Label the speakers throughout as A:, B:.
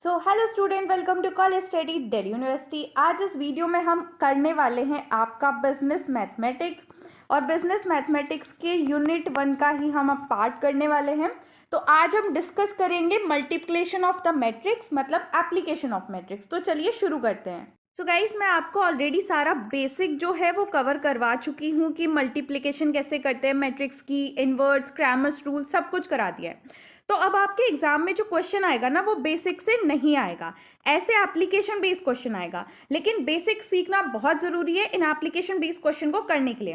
A: Hello student, welcome to college study Delhi university. आज इस video में हम करने वाले हैं आपका बिजनेस मैथमेटिक्स, और बिजनेस मैथमेटिक्स के यूनिट 1 का ही हम अब पार्ट करने वाले हैं। तो आज हम डिस्कस करेंगे मल्टीप्लिकेशन ऑफ द मैट्रिक्स, मतलब एप्लीकेशन ऑफ मैट्रिक्स। तो चलिए शुरू करते हैं। सो गाइस, मैं आपको ऑलरेडी सारा बेसिक जो है वो कवर करवा चुकी हूँ कि मल्टीप्लिकेशन कैसे करते हैं मैट्रिक्स की, इनवर्स, क्रैमर्स रूल सब कुछ करा दिया है। तो अब आपके एग्जाम में जो क्वेश्चन आएगा ना वो बेसिक से नहीं आएगा, ऐसे एप्लीकेशन बेस्ड क्वेश्चन आएगा। लेकिन बेसिक सीखना बहुत जरूरी है इन एप्लीकेशन बेस्ड क्वेश्चन को करने के लिए।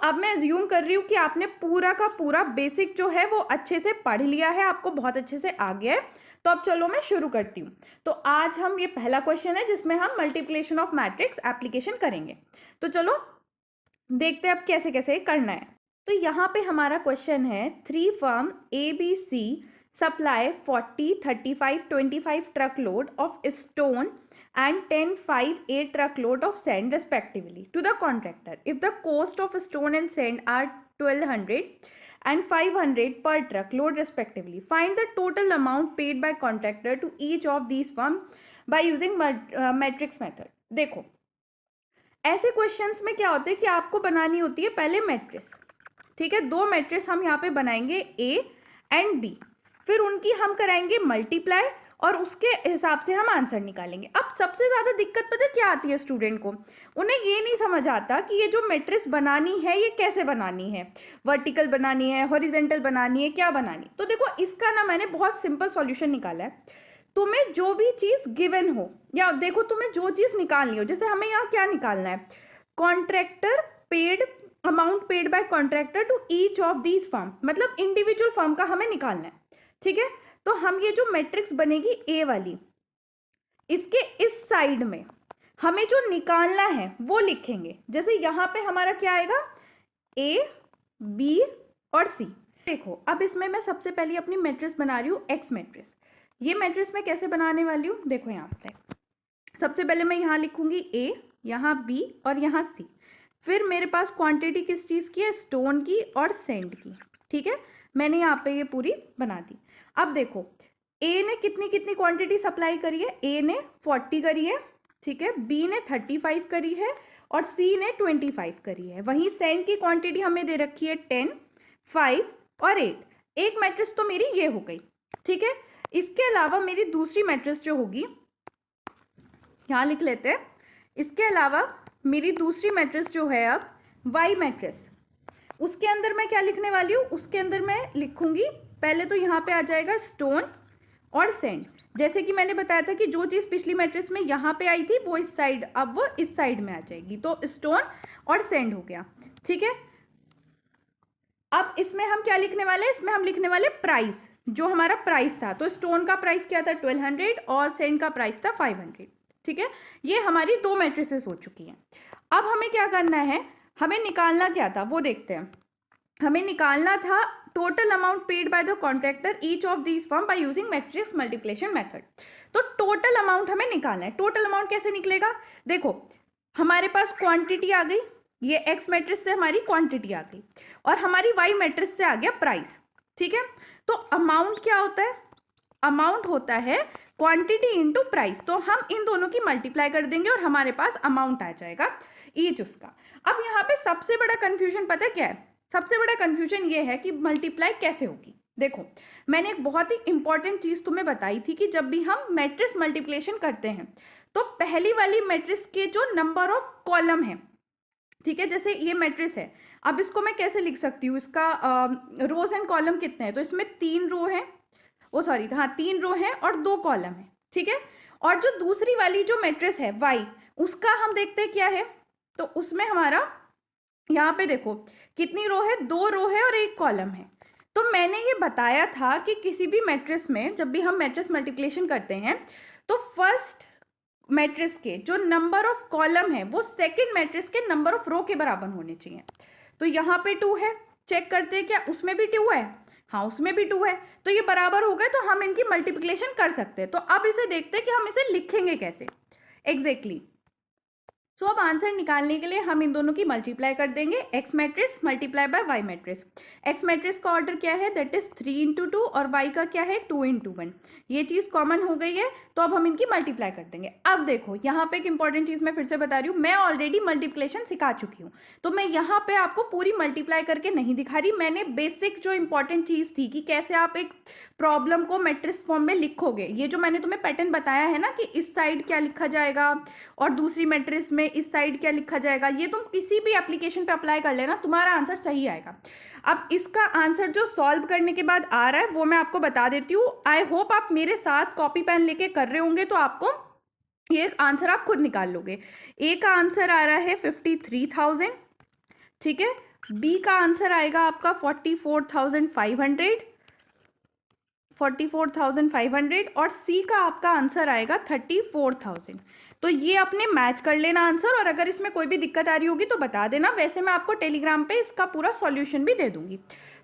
A: अब मैं अज्यूम कर रही हूँ कि आपने पूरा का पूरा बेसिक जो है वो अच्छे से पढ़ लिया है, आपको बहुत अच्छे से आ गया है। तो अब चलो मैं शुरू करती हूँ। तो आज हम ये पहला क्वेश्चन है जिसमें हम मल्टीप्लिकेशन ऑफ मैट्रिक्स एप्लीकेशन करेंगे। तो चलो देखते हैं अब कैसे कैसे करना है। तो यहाँ पे हमारा क्वेश्चन है, 3 firm ABC supply 40, 35, 25 truck load of stone and 10, 5, 8 truckload of sand respectively to the contractor. If the cost of stone and sand are 1200 and 500 per truckload respectively, find the total amount paid by contractor to each of these firm by using matrix method. देखो, ऐसे questions में क्या होता है कि आपको बनानी होती है पहले मैट्रिक्स। ठीक है, दो मैट्रिक्स हम यहाँ पे बनाएंगे A एंड B, फिर उनकी हम कराएंगे मल्टीप्लाई और उसके हिसाब से हम आंसर निकालेंगे। अब सबसे ज़्यादा दिक्कत पता है क्या आती है स्टूडेंट को, उन्हें ये नहीं समझ आता कि ये जो मैट्रिक्स बनानी है ये कैसे बनानी है, वर्टिकल बनानी है, हॉरिजेंटल बनानी है, क्या बनानी। तो देखो, इसका ना मैंने बहुत सिंपल सॉल्यूशन निकाला है। तुम्हें जो भी चीज़ गिवन हो, या देखो तुम्हें जो चीज़ निकालनी हो, जैसे हमें यहाँ क्या निकालना है, contractor paid, amount paid by contractor to each of these firm, मतलब इंडिविजुअल फर्म का हमें निकालना है। ठीक है, तो हम ये जो मैट्रिक्स बनेगी ए वाली, इसके इस साइड में हमें जो निकालना है वो लिखेंगे। जैसे यहाँ पे हमारा क्या आएगा, ए, बी और सी। देखो, अब इसमें मैं सबसे पहले अपनी मैट्रिक्स बना रही हूँ एक्स मैट्रिक्स। ये मैट्रिक्स मैं कैसे बनाने वाली हूँ, देखो यहाँ पे सबसे पहले मैं यहाँ लिखूंगी ए, यहाँ बी और यहाँ सी। फिर मेरे पास क्वांटिटी किस चीज़ की है, स्टोन की और सैंड की। ठीक है, मैंने यहाँ पे ये पूरी बना दी। अब देखो, ए ने कितनी कितनी क्वांटिटी सप्लाई करी है, ए ने 40 करी है, ठीक है, बी ने 35 करी है और सी ने 25 करी है। वहीं सैंड की क्वांटिटी हमें दे रखी है 10, 5 और 8। एक मैट्रिक्स तो मेरी ये हो गई। ठीक है, इसके अलावा मेरी दूसरी मैट्रिक्स जो होगी, यहाँ लिख लेते हैं, इसके अलावा मेरी दूसरी मैट्रिक्स जो है अब वाई मैट्रिक्स, उसके अंदर मैं क्या लिखने वाली हूँ, उसके अंदर मैं लिखूंगी पहले तो यहाँ पे आ जाएगा स्टोन और सैंड। जैसे कि मैंने बताया था कि जो चीज़ पिछली मैट्रिक्स में यहाँ पे आई थी वो इस साइड, अब वो इस साइड में आ जाएगी, तो स्टोन और सैंड हो गया। ठीक है, अब इसमें हम क्या लिखने वाले हैं, इसमें हम लिखने वाले प्राइस, जो हमारा प्राइस था। तो स्टोन का प्राइस क्या था, 1200 और सैंड का प्राइस था 500। ठीक है, ये हमारी दो मैट्रिसेस हो चुकी हैं। अब हमें क्या करना है, हमें निकालना क्या था वो देखते हैं। हमें निकालना था total amount paid by the contractor each of these firm by using matrix multiplication method. तो टोटल अमाउंट हमें निकालना है। टोटल अमाउंट कैसे निकलेगा, देखो हमारे पास क्वांटिटी आ गई, ये एक्स मैट्रिक्स से हमारी क्वांटिटी आ गई और हमारी वाई मैट्रिक्स से आ गया प्राइस। ठीक है, तो अमाउंट क्या होता है, अमाउंट होता है क्वांटिटी इनटू प्राइस। तो हम इन दोनों की मल्टीप्लाई कर देंगे और हमारे पास अमाउंट आ जाएगा ईच उसका। अब यहाँ पे सबसे बड़ा कंफ्यूजन पता है क्या है, सबसे बड़ा कंफ्यूजन ये है कि मल्टीप्लाई कैसे होगी। देखो, मैंने एक बहुत ही इंपॉर्टेंट चीज तुम्हें बताई थी कि जब भी हम मैट्रिक्स मल्टीप्लिकेशन करते हैं तो पहली वाली मैट्रिक्स के जो नंबर ऑफ कॉलम है, ठीक है, जैसे ये मैट्रिक्स है, अब इसको मैं कैसे लिख सकती हूँ, इसका रोज एंड कॉलम कितने हैं, तो इसमें 3 रो है, ओ सॉरी हाँ 3 रो है और 2 कॉलम है। ठीक है, और जो दूसरी वाली जो मैट्रिक्स है वाई, उसका हम देखते हैं क्या है, तो उसमें हमारा यहाँ पे देखो कितनी रो है, 2 रो है और 1 कॉलम है। तो मैंने ये बताया था कि किसी भी मैट्रिक्स में जब भी हम मैट्रिक्स मल्टीप्लिकेशन करते हैं तो फर्स्ट मैट्रिक्स के जो नंबर ऑफ कॉलम है वो सेकंड मैट्रिक्स के नंबर ऑफ रो के बराबर होने चाहिए। तो यहाँ पे 2 है, चेक करते हैं क्या उसमें भी 2 है, हाँ उसमें भी 2 है, तो ये बराबर हो गए, तो हम इनकी मल्टीप्लिकेशन कर सकते हैं। तो अब इसे देखते हैं कि हम इसे लिखेंगे कैसे एग्जैक्टली। सो अब आंसर निकालने के लिए हम इन दोनों की मल्टीप्लाई कर देंगे, X matrix multiply by Y matrix. X matrix का ऑर्डर क्या है, दैट इज 3 into 2 और वाई का क्या है 2 into 1। ये चीज़ कॉमन हो गई है, तो अब हम इनकी मल्टीप्लाई कर देंगे। अब देखो यहाँ पे एक इंपॉर्टेंट चीज़ मैं फिर से बता रही हूँ, मैं ऑलरेडी मल्टीप्लिकेशन सिखा चुकी हूँ, तो मैं यहाँ पे आपको पूरी मल्टीप्लाई करके नहीं दिखा रही। मैंने बेसिक जो इंपॉर्टेंट चीज़ थी कि कैसे आप एक प्रॉब्लम को मैट्रिक्स फॉर्म में लिखोगे, ये जो मैंने तुम्हें पैटर्न बताया है ना कि इस साइड क्या लिखा जाएगा और दूसरी मैट्रिक्स में इस साइड क्या लिखा जाएगा, ये तुम किसी भी एप्लीकेशन पे अप्लाई कर लेना, तुम्हारा आंसर सही आएगा। अब इसका आंसर जो सॉल्व करने के बाद आ रहा है वो मैं आपको बता देती हूँ। आई होप आप मेरे साथ कॉपी पेन लेके कर रहे होंगे, तो आपको ये आंसर आप खुद निकाल लोगे। ए का आंसर आ रहा है 53,000, ठीक है। बी का आंसर आएगा आपका 44,500 और सी का आपका आंसर आएगा 34,000। तो ये अपने मैच कर लेना आंसर, और अगर इसमें कोई भी दिक्कत आ रही होगी तो बता देना, वैसे मैं आपको टेलीग्राम पे इसका पूरा सॉल्यूशन भी दे दूंगी।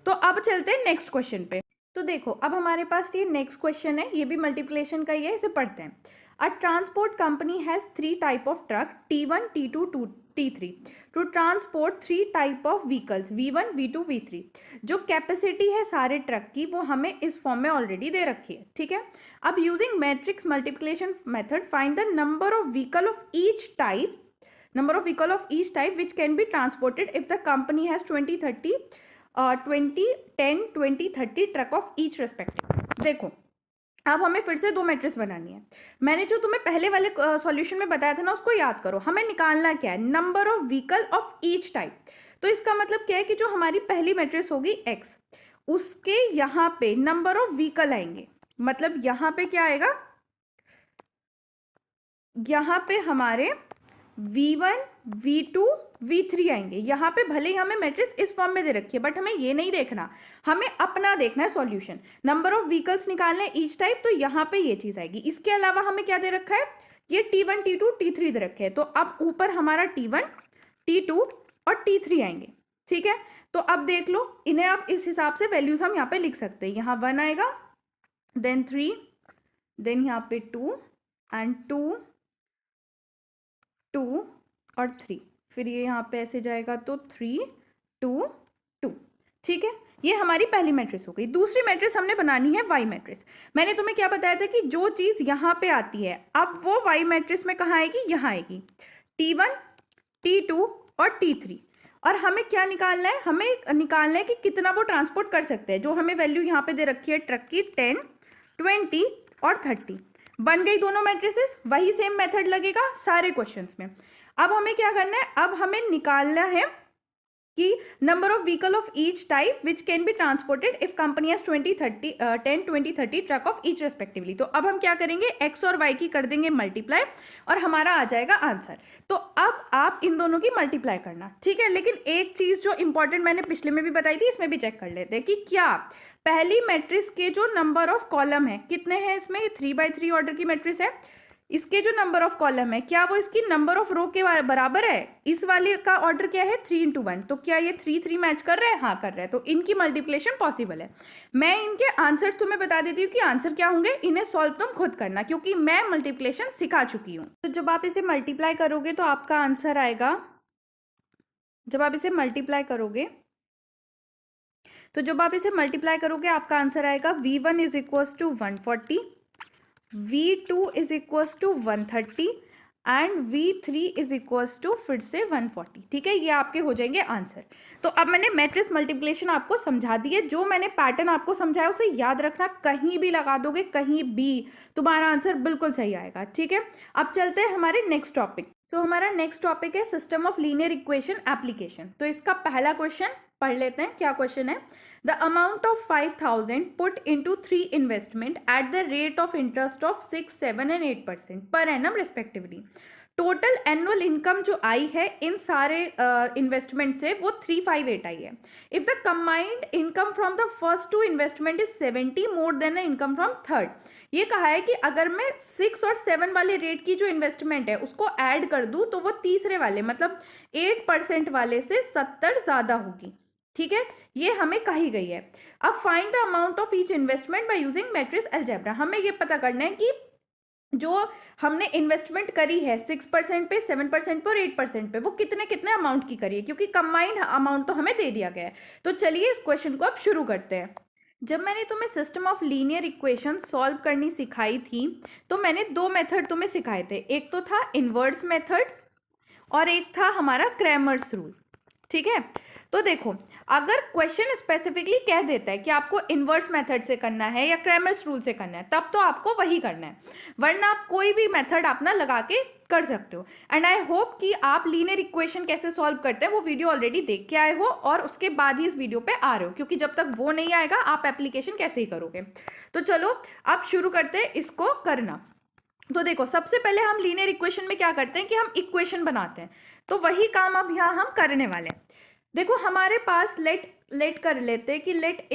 A: तो अब चलते हैं नेक्स्ट क्वेश्चन पे। तो देखो अब हमारे पास ये नेक्स्ट क्वेश्चन है, ये भी मल्टीप्लिकेशन का ही है, इसे पढ़ते हैं। A transport company has 3 type of truck T1, T2, T3 to transport 3 type of vehicles V1, V2, V3। जो कैपेसिटी है सारे ट्रक की वो हमें इस फॉर्म में ऑलरेडी दे रखी है, ठीक है। अब using matrix multiplication method find the number of vehicle of each type which can be transported if the company has 20, 30, 20, 10, 20, 30 truck of each respective. देखो अब हमें फिर से 2 मैट्रिक्स बनानी है। मैंने जो तुम्हें पहले वाले सॉल्यूशन में बताया था ना, उसको याद करो। हमें निकालना क्या है, number of vehicle of each type. तो इसका मतलब क्या है कि जो हमारी पहली मैट्रिक्स होगी x, उसके यहाँ पे नंबर ऑफ व्हीकल आएंगे। मतलब यहाँ पे क्या आएगा, यहाँ पे हमारे V1, V2, V3 आएंगे। यहाँ पे भले ही हमें मैट्रिक्स इस फॉर्म में दे रखी है, बट हमें ये नहीं देखना, हमें अपना देखना है सॉल्यूशन। नंबर ऑफ व्हीकल्स निकालने ईच टाइप, तो यहाँ पे ये चीज आएगी। इसके अलावा हमें क्या दे रखा है, ये T1, T2, T3 दे रखे हैं। तो अब ऊपर हमारा T1, T2 और T3 आएंगे, ठीक है। तो अब देख लो इन्हें, अब इस हिसाब से वैल्यूज हम यहाँ पे लिख सकते हैं। यहाँ 1 आएगा, देन 3, देन यहाँ पे 2 एंड 2, 2 और 3, फिर ये यहाँ पे ऐसे जाएगा तो 3, 2, 2, ठीक है। ये हमारी पहली मैट्रिक्स हो गई। दूसरी मैट्रिक्स हमने बनानी है वाई मैट्रिक्स। मैंने तुम्हें क्या बताया था कि जो चीज यहाँ पे आती है, अब वो वाई मैट्रिक्स में कहाँ आएगी, यहाँ आएगी। T1, T2 और T3। और हमें क्या निकालना है, हमें निकालना है कि कितना वो ट्रांसपोर्ट कर सकते हैं। जो हमें वैल्यू यहाँ पे दे रखी है ट्रक की 10, 20 और 30। बन गई दोनों मैट्रिसेस। वही सेम मेथड लगेगा सारे क्वेश्चंस में। अब हमें क्या करना है, अब हमें निकालना है कि number of vehicle of each type which can be transported if company has 10, 20, 30 truck of each respectively. तो अब हम क्या करेंगे, एक्स और वाई की कर देंगे मल्टीप्लाई और हमारा आ जाएगा आंसर। तो अब आप इन दोनों की मल्टीप्लाई करना, ठीक है। लेकिन एक चीज जो इंपॉर्टेंट मैंने पिछले में भी बताई थी, इसमें भी चेक कर लेते हैं कि क्या पहली मैट्रिक्स के जो नंबर ऑफ कॉलम है कितने हैं इसमें। ये 3x3 ऑर्डर की मैट्रिक्स है। इसके जो नंबर ऑफ कॉलम है क्या वो इसकी नंबर ऑफ रो के बराबर है। इस वाले का ऑर्डर क्या है 3 into 1, तो क्या ये 3, 3 मैच कर रहा है, हाँ कर रहा है। तो इनकी मल्टीप्लिकेशन पॉसिबल है। मैं इनके आंसर्स तुम्हें बता देती हूँ कि आंसर क्या होंगे, इन्हें सॉल्व तुम खुद करना क्योंकि मैं मल्टीप्लिकेशन सिखा चुकी हूँ। तो जब आप इसे मल्टीप्लाई करोगे तो आपका आंसर आएगा, जब आप इसे मल्टीप्लाई करोगे आपका आंसर आएगा V1 is equal to 140, V2 is equal to 130 and V3 is equal to फिर से 140, ठीक है। ये आपके हो जाएंगे आंसर। तो अब मैंने मैट्रिक्स मल्टीप्लिकेशन आपको समझा दी है। जो मैंने पैटर्न आपको समझाया उसे याद रखना, कहीं भी लगा दोगे कहीं भी तुम्हारा आंसर बिल्कुल सही आएगा, ठीक है। अब चलते हैं हमारे नेक्स्ट टॉपिक। तो हमारा नेक्स्ट टॉपिक है system of linear equation application. तो इसका पहला क्वेश्चन पढ़ लेते हैं। क्या क्वेश्चन है, the amount of 5,000 put into 3 investment at the rate of interest of 6, 7 and 8% per annum respectively. Total annual income जो आई है इन सारे इन्वेस्टमेंट से वो 358 आई है। If the combined income from the first 2 investment is 70 more than the income from third. ये कहा है कि अगर मैं 6 और 7 वाले रेट की जो इन्वेस्टमेंट है उसको ऐड कर दूं तो वो तीसरे वाले मतलब 8% वाले से 70 ज्यादा होगी, ठीक है। ये हमें कही गई है। अब find the amount of each investment by using matrix algebra. हमें ये पता करना है कि जो हमने इन्वेस्टमेंट करी है 6% पे, 7% पे और 8% पे, वो कितने कितने अमाउंट की करी है, क्योंकि कंबाइंड अमाउंट तो हमें दे दिया गया है। तो चलिए इस क्वेश्चन को अब शुरू करते हैं। जब मैंने तुम्हें system of linear equation solve करनी सिखाई थी तो मैंने दो मेथड तुम्हें सिखाए थे, एक तो था इन्वर्स मेथड और एक था हमारा क्रैमर्स रूल। ठीक है, तो देखो अगर क्वेश्चन स्पेसिफिकली कह देता है कि आपको इन्वर्स मेथड से करना है या क्रैमर्स रूल से करना है, तब तो आपको वही करना है, वरना आप कोई भी मेथड अपना लगा के कर सकते हो। एंड आई होप कि आप लीनियर इक्वेशन कैसे सॉल्व करते हैं वो वीडियो ऑलरेडी देख के आए हो और उसके बाद ही इस वीडियो पे आ रहे हो, क्योंकि जब तक वो नहीं आएगा आप एप्लीकेशन कैसे ही करोगे। तो चलो अब शुरू करते हैं इसको करना। तो देखो सबसे पहले हम लीनियर इक्वेशन में क्या करते हैं कि हम इक्वेशन बनाते हैं, तो वही काम अब यहाँ हम करने वाले हैं। देखो हमारे पास लेट कर लेते हैं कि लेट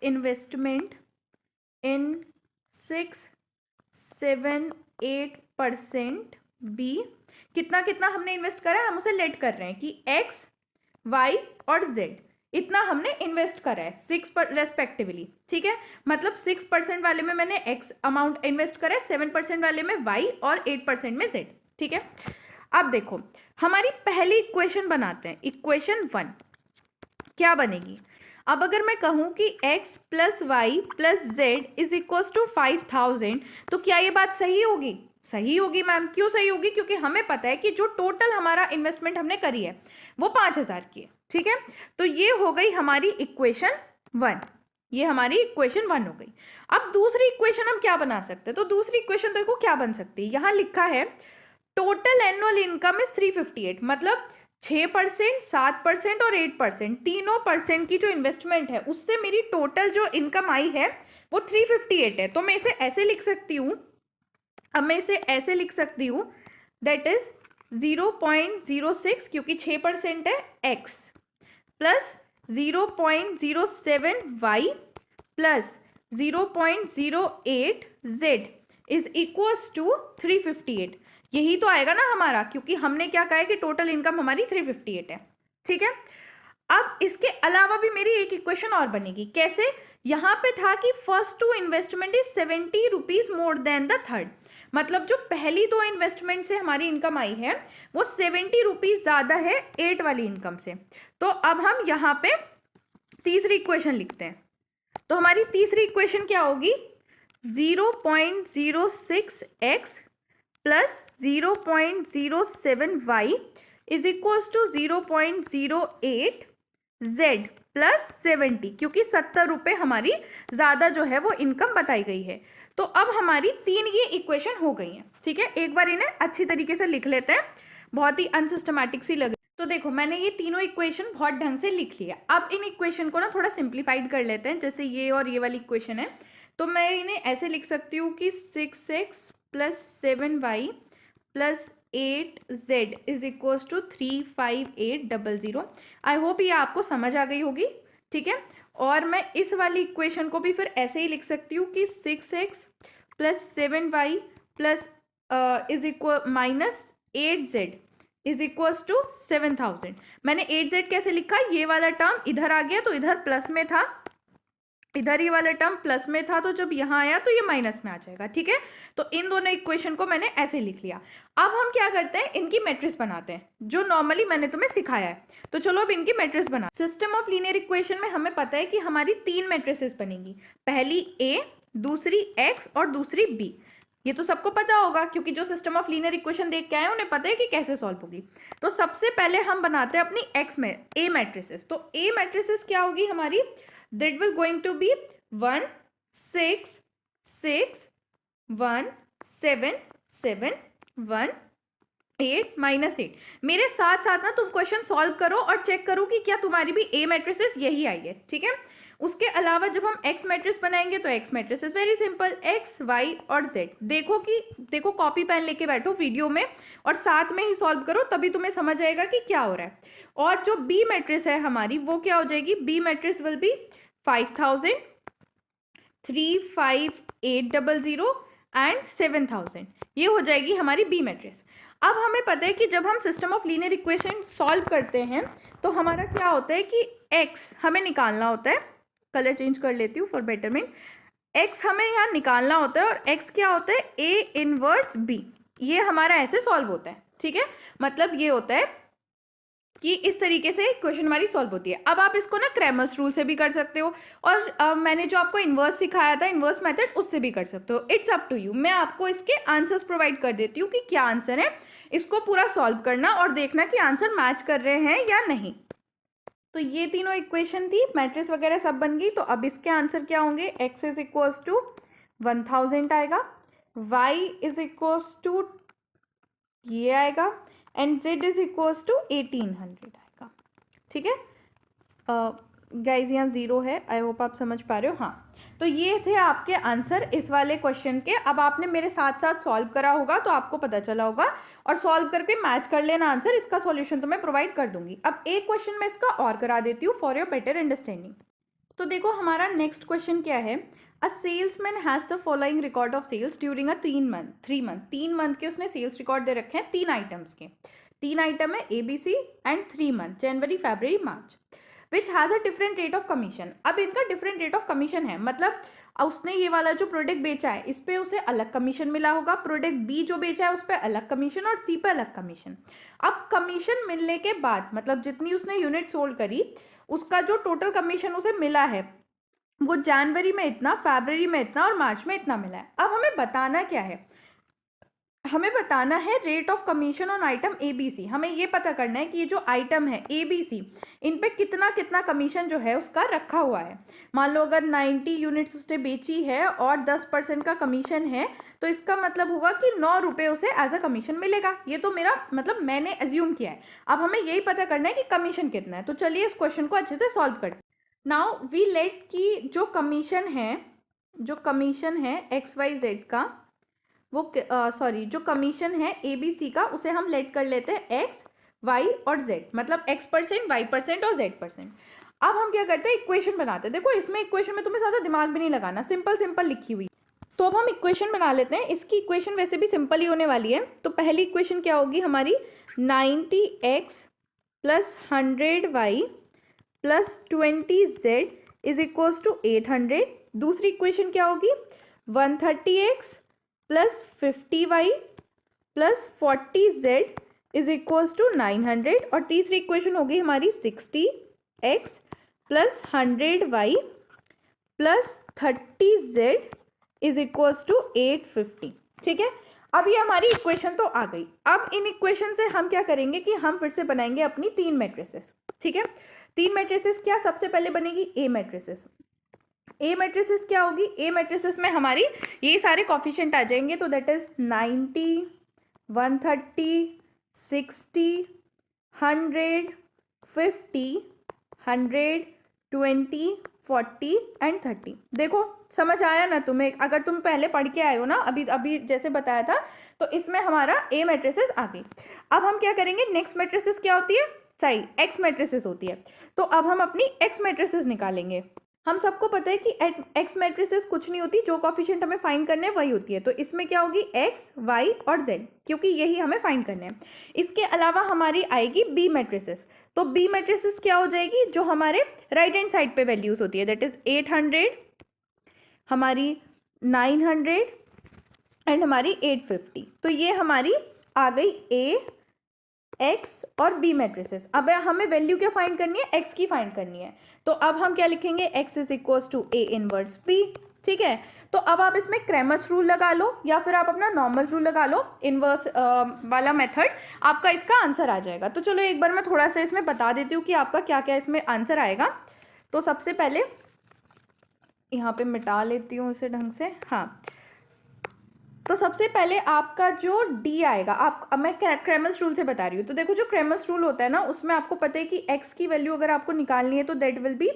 A: इन्वेस्टमेंट इन 6-7-8% बी, कितना कितना हमने इन्वेस्ट करा है, हम उसे लेट कर रहे हैं कि एक्स वाई और जेड इतना हमने इन्वेस्ट करा है 6 रेस्पेक्टिवली। ठीक है, मतलब 6% वाले में मैंने एक्स अमाउंट इन्वेस्ट करा है, 7% वाले में वाई और 8% में जेड। ठीक है, अब देखो हमारी पहली इक्वेशन बनाते हैं, इक्वेशन 1 क्या बनेगी। अब अगर मैं कहूं कि x plus Y plus Z is equal to 5000, तो क्या ये बात सही होगी? सही होगी मैम। क्यों सही होगी? क्योंकि हमें पता है कि जो टोटल हमारा इन्वेस्टमेंट हमने करी है वो 5000 की है। ठीक है, तो ये हो गई हमारी इक्वेशन 1, ये हमारी इक्वेशन 1 हो गई। अब दूसरी इक्वेशन हम क्या बना सकते हैं, तो दूसरी इक्वेशन देखो क्या बन सकती है। यहाँ लिखा है टोटल एनुअल इनकम इज 358, मतलब 6%, 7% और 8%, तीनों परसेंट की जो इन्वेस्टमेंट है उससे मेरी टोटल जो इनकम आई है वो 358 है। तो मैं इसे ऐसे लिख सकती हूँ, अब मैं इसे ऐसे लिख सकती हूँ, दैट इज 0.06, क्योंकि 6% है x, plus 0.07 y plus 0.08 z is equals to 358। यही तो आएगा ना हमारा, क्योंकि हमने क्या कहा है कि टोटल इनकम हमारी 358 है। ठीक है, अब इसके अलावा भी मेरी एक इक्वेशन और बनेगी। कैसे? यहाँ पे था कि first two investment is 70 rupees more than the third, मतलब जो पहली दो इन्वेस्टमेंट से हमारी इनकम आई है वो 70 रुपीज ज्यादा है 8 वाली इनकम से। तो अब हम यहाँ पे तीसरी इक्वेशन लिखते हैं। तो हमारी तीसरी इक्वेशन क्या होगी, 0.06x plus 0.07y is equals to 0.08 z plus 70, क्योंकि 70 रुपये हमारी ज़्यादा जो है वो इनकम बताई गई है। तो अब हमारी तीन ये इक्वेशन हो गई हैं। ठीक है, एक बार इन्हें अच्छी तरीके से लिख लेते हैं, बहुत ही अनसिस्टमैटिक सी लगे। तो देखो मैंने ये तीनों इक्वेशन बहुत ढंग से लिख लिया। अब इन इक्वेशन को ना थोड़ा सिंप्लीफाइड कर लेते हैं, जैसे ये और ये वाली इक्वेशन है, तो मैं इन्हें ऐसे लिख सकती हूँ कि 6x plus 7y plus 8z is equals to 35800। I hope ये आपको समझ आ गई होगी। ठीक है, और मैं इस वाली इक्वेशन को भी फिर ऐसे ही लिख सकती हूँ कि 6x plus 7y plus is equal minus 8z is equals to 7000। मैंने 8z कैसे लिखा, ये वाला टर्म इधर आ गया तो इधर प्लस में था, इधर ये वाला टर्म प्लस में था, तो जब यहाँ आया तो ये माइनस में आ जाएगा। ठीक है, तो इन दोनों इक्वेशन को मैंने ऐसे लिख लिया। अब हम क्या करते हैं, इनकी मैट्रिक्स बनाते हैं, जो नॉर्मली मैंने तुम्हें सिखाया है। तो चलो अब इनकी मैट्रिक्स बना। सिस्टम ऑफ लीनियर इक्वेशन में हमें पता है कि हमारी तीन मैट्रिसेस बनेगी, पहली a, दूसरी x और दूसरी b। ये तो सबको पता होगा, क्योंकि जो सिस्टम ऑफ लीनियर इक्वेशन देख के आए उन्हें पता है कि कैसे सॉल्व होगी। तो सबसे पहले हम बनाते हैं अपनी x में a मैट्रिसेस। तो a मैट्रिसेस क्या होगी हमारी, that will going to be 1 6 6 1 7 7 1 8 -8। मेरे साथ साथ ना तुम क्वेश्चन सॉल्व करो और चेक करो कि क्या तुम्हारी भी ए मैट्रिसेस यही आई है। ठीक है, उसके अलावा जब हम एक्स मैट्रिक्स बनाएंगे तो X matrices very simple, X Y और जेड। देखो कॉपी पेन लेके बैठो वीडियो में और साथ में ही सॉल्व करो, तभी तुम्हें समझ आएगा कि क्या हो रहा है। और जो बी मैट्रिक्स है हमारी वो क्या हो जाएगी, B matrix will be 5000 35800 and 7000, ये हो जाएगी हमारी बी मैट्रिक्स। अब हमें पता है कि जब हम system of linear equation solve करते हैं तो हमारा क्या होता है कि x हमें निकालना होता है, कलर चेंज कर लेती हूँ फॉर बेटरमेंट, x हमें यहाँ निकालना होता है और x क्या होता है, a इनवर्स b। ये हमारा ऐसे सॉल्व होता है। ठीक है, मतलब ये होता है कि इस तरीके से क्वेश्चन हमारी सॉल्व होती है। अब आप इसको ना क्रैमर्स रूल से भी कर सकते हो, और मैंने जो आपको इन्वर्स सिखाया था, इन्वर्स मेथड, उससे भी कर सकते हो। It's up to you. मैं आपको इसके आंसर्स प्रोवाइड कर देती हूँ कि क्या आंसर है, इसको पूरा सॉल्व करना और देखना कि आंसर मैच कर रहे हैं या नहीं। तो ये तीनों इक्वेशन थी, मैट्रिक्स वगैरह सब बन गई। तो अब इसके आंसर क्या होंगे, x इज इक्वल्स टू 1000 आएगा, y इज इक्वल्स टू ये आएगा, and z is equals to 1800 आएगा। ठीक है गाइज, यहाँ 0 है, आई होप आप समझ पा रहे हो। हाँ, तो ये थे आपके आंसर इस वाले क्वेश्चन के। अब आपने मेरे साथ साथ सॉल्व करा होगा तो आपको पता चला होगा, और सॉल्व करके मैच कर लेना आंसर। इसका सॉल्यूशन तो मैं प्रोवाइड कर दूंगी। अब एक क्वेश्चन मैं इसका और करा देती हूँ फॉर योर बेटर अंडरस्टैंडिंग। तो देखो हमारा नेक्स्ट क्वेश्चन क्या है, a salesman has the following record of sales during a 3 month के उसने सेल्स रिकॉर्ड दे रखे हैं 3 आइटम्स के। 3 आइटम है ABC and 3 month, January, February, March, which has a different rate of commission. अब इनका डिफरेंट रेट ऑफ कमीशन है, मतलब उसने ये वाला जो प्रोडक्ट बेचा है इस पे उसे अलग कमीशन मिला होगा, प्रोडक्ट बी जो बेचा है उस पर अलग कमीशन, और सी पे अलग कमीशन। अब कमीशन मिलने के बाद, मतलब जितनी उसने यूनिट सोल्ड करी उसका जो टोटल कमीशन उसे मिला है वो जनवरी में इतना, फरवरी में इतना और मार्च में इतना मिला है। अब हमें बताना क्या है, हमें बताना है rate of commission on item ABC। हमें ये पता करना है कि ये जो आइटम है ABC, इन पे कितना कितना कमीशन जो है उसका रखा हुआ है। मान लो अगर 90 यूनिट्स उसने बेची है और 10% का कमीशन है, तो इसका मतलब होगा कि 9 रुपये उसे एज अ कमीशन मिलेगा। ये तो मेरा मतलब मैंने एज्यूम किया है। अब हमें यही पता करना है कि कमीशन कितना है। तो चलिए इस क्वेश्चन को अच्छे से सॉल्व करते हैं। नाउ वी लेट कि जो कमीशन है XYZ का, वो जो कमीशन है ABC का, उसे हम लेट कर लेते हैं X, Y और Z, मतलब X%, Y% और Z%। अब हम क्या करते हैं, इक्वेशन बनाते हैं। देखो इसमें इक्वेशन में तुम्हें ज़्यादा दिमाग भी नहीं लगाना, सिंपल सिंपल लिखी हुई। तो अब हम इक्वेशन बना लेते हैं। इसकी इक्वेशन वैसे भी सिंपल ही होने वाली है। तो पहली इक्वेशन क्या होगी हमारी, 90x plus 100y plus 20z is equals to 800। दूसरी इक्वेशन क्या होगी, 130x plus 50y plus 40z is equals to 900। और तीसरी इक्वेशन होगी हमारी 60x plus 100y plus 30z is equals to 850। ठीक है, अब ये हमारी इक्वेशन तो आ गई। अब इन इक्वेशन से हम क्या करेंगे कि हम फिर से बनाएंगे अपनी 3 मैट्रिसेस। ठीक है, 3 मैट्रिसेस क्या, सबसे पहले बनेगी A मैट्रिसेस। A मैट्रिसेस क्या होगी, A मैट्रिसेस में हमारी ये सारे कॉफिशिएंट आ जाएंगे। तो दैट इज 90, 130, 60, 100, 50, 100, 20, 40 एंड 30। देखो समझ आया ना तुम्हें, अगर तुम पहले पढ़ के आए हो ना, अभी जैसे बताया था, तो इसमें हमारा A मैट्रिसेस आ गई। अब हम क्या करेंगे, नेक्स्ट मैट्रिसेस क्या होती है, सही X मैट्रिसेस होती है। तो अब हम अपनी X मैट्रिसेस निकालेंगे। हम सबको पता है कि X मैट्रिसेस कुछ नहीं होती, जो कॉफिशिएंट हमें फाइंड करने हैं वही होती है। तो इसमें क्या होगी, X, Y और Z, क्योंकि यही हमें फाइंड करने हैं। इसके अलावा हमारी आएगी B मैट्रिसेस। तो B मैट्रिसेस क्या हो जाएगी, जो हमारे राइट हैंड साइड पे वैल्यूज होती है, दैट इज 800, हमारी 900 एंड हमारी 850। तो ये हमारी आ गई A, X और B मैट्रिसेस। अब हमें वैल्यू क्या फाइंड करनी है, X की फाइंड करनी है। तो अब हम क्या लिखेंगे, X is equals to A inverse B। ठीक है, तो अब आप इसमें क्रैमर्स रूल लगा लो या फिर आप अपना नॉर्मल रूल लगा लो, इनवर्स वाला मेथड, आपका इसका आंसर आ जाएगा। तो चलो एक बार मैं थोड़ा सा इसमें बता देती हूँ कि आपका क्या क्या इसमें आंसर आएगा। तो सबसे पहले यहाँ पे मिटा लेती हूँ इसे ढंग से। हाँ, तो सबसे पहले आपका जो D आएगा, अब मैं क्रैमर्स रूल से बता रही हूँ। तो देखो जो क्रैमर्स रूल होता है ना, उसमें आपको पता है कि X की वैल्यू अगर आपको निकालनी है तो दैट विल बी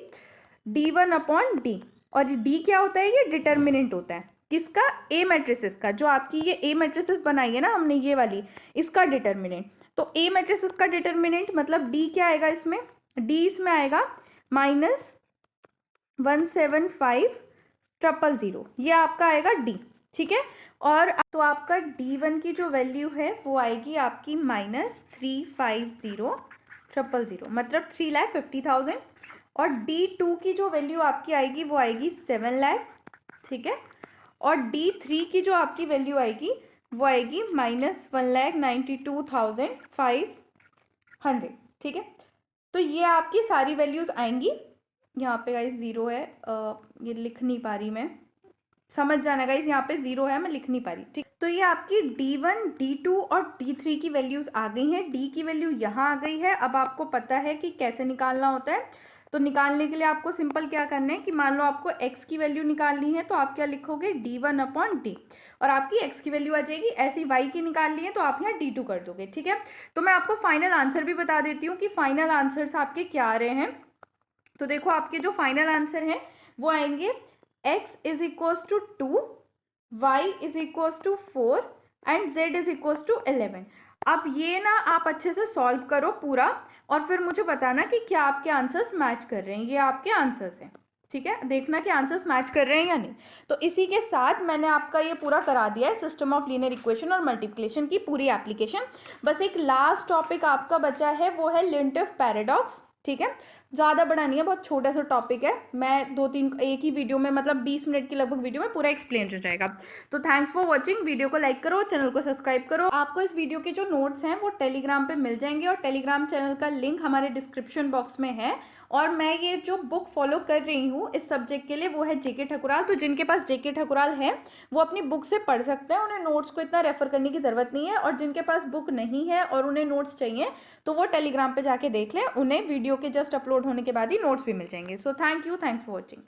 A: D1/D। और D क्या होता है, ये डिटर्मिनेंट होता है किसका, A मैट्रिसेस का। जो आपकी ये A मैट्रिसेस बनाई है ना हमने ये वाली, इसका डिटर्मिनेंट। तो A मैट्रिसेस का डिटर्मिनेंट मतलब D क्या आएगा इसमें, D इसमें आएगा -175,000, ये आपका आएगा D। ठीक है, और तो आपका D1 की जो वैल्यू है वो आएगी आपकी -350,000, मतलब 3,50,000। और D2 की जो वैल्यू आपकी आएगी वो आएगी 7 लाख। ठीक है, और D3 की जो आपकी वैल्यू आएगी वो आएगी -1,92,500। ठीक है। तो ये आपकी सारी वैल्यूज़ आएंगी। यहाँ पे गाइस ज़ीरो है, ये लिख नहीं पा रही मैं, समझ जाना गाइस, यहाँ पे ज़ीरो है, मैं लिख नहीं पा रही, ठीक। तो ये आपकी D1, D2 और D3 की वैल्यूज़ आ गई हैं। D की वैल्यू यहाँ आ गई है। अब आपको पता है कि कैसे निकालना होता है। तो निकालने के लिए आपको सिंपल क्या करना है कि मान लो आपको x की वैल्यू निकालनी है, तो आप क्या लिखोगे, D1/D, और आपकी x की वैल्यू आ जाएगी। ऐसी y की निकालनी है तो आप यहाँ D2 कर दोगे, ठीक है। तो मैं आपको फाइनल आंसर भी बता देती हूँ कि फाइनल आंसर्स आपके क्या आ रहे हैं। तो देखो आपके जो फाइनल आंसर हैं वो आएंगे x is equals to 2, y is equals to 4 and z is equals to 11। अब ये ना आप अच्छे से सॉल्व करो पूरा, और फिर मुझे बताना कि क्या आपके आंसर्स मैच कर रहे हैं। ये आपके आंसर्स हैं, ठीक है, देखना कि आंसर्स मैच कर रहे हैं या नहीं। तो इसी के साथ मैंने आपका ये पूरा करा दिया है सिस्टम ऑफ लीनियर इक्वेशन और मल्टीप्लिकेशन की पूरी एप्लीकेशन। बस एक लास्ट टॉपिक आपका बचा है, वो है लिंटफ पैराडॉक्स, ठीक है। ज़्यादा बड़ा नहीं है, बहुत छोटा सा टॉपिक है। मैं 2-3 एक ही वीडियो में, मतलब 20 मिनट की लगभग वीडियो में पूरा एक्सप्लेन हो जाएगा। तो थैंक्स फॉर वॉचिंग। वीडियो को लाइक करो, चैनल को सब्सक्राइब करो। आपको इस वीडियो के जो नोट्स हैं वो टेलीग्राम पे मिल जाएंगे, और टेलीग्राम चैनल का लिंक हमारे डिस्क्रिप्शन बॉक्स में है। और मैं ये जो बुक फॉलो कर रही हूँ इस सब्जेक्ट के लिए, वो है जेके ठकुराल। तो जिनके पास जेके ठकुराल है वो अपनी बुक से पढ़ सकते हैं, उन्हें नोट्स को इतना रेफर करने की ज़रूरत नहीं है। और जिनके पास बुक नहीं है और उन्हें नोट्स चाहिए तो वो टेलीग्राम पे जाके देख लें, उन्हें वीडियो के जस्ट अपलोड होने के बाद ही नोट्स भी मिल जाएंगे। So thank you, thanks for watching.